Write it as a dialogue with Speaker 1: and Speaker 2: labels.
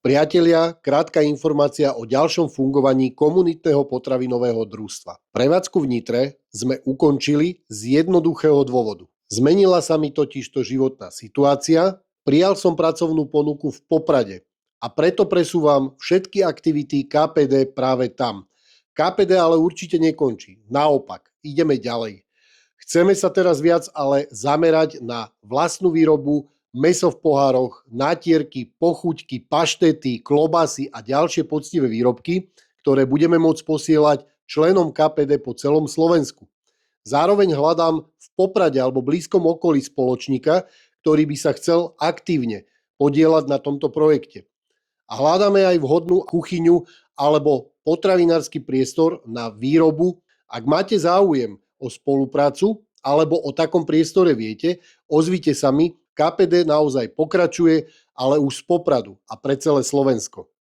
Speaker 1: Priatelia, krátka informácia o ďalšom fungovaní komunitného potravinového družstva. Prevádzku v Nitre sme ukončili z jednoduchého dôvodu. Zmenila sa mi totižto životná situácia, prijal som pracovnú ponuku v Poprade a preto presúvam všetky aktivity KPD práve tam. KPD ale určite nekončí, naopak, ideme ďalej. Chceme sa teraz viac ale zamerať na vlastnú výrobu, mäso v pohároch, nátierky, pochuťky, paštety, klobásy a ďalšie poctivé výrobky, ktoré budeme môcť posielať členom KPD po celom Slovensku. Zároveň hľadám v Poprade alebo blízkom okolí spoločníka, ktorý by sa chcel aktívne podieľať na tomto projekte. A hľadáme aj vhodnú kuchyňu alebo potravinársky priestor na výrobu. Ak máte záujem o spoluprácu alebo o takom priestore viete, ozvite sa mi. KPD naozaj pokračuje, ale už z Popradu a pre celé Slovensko.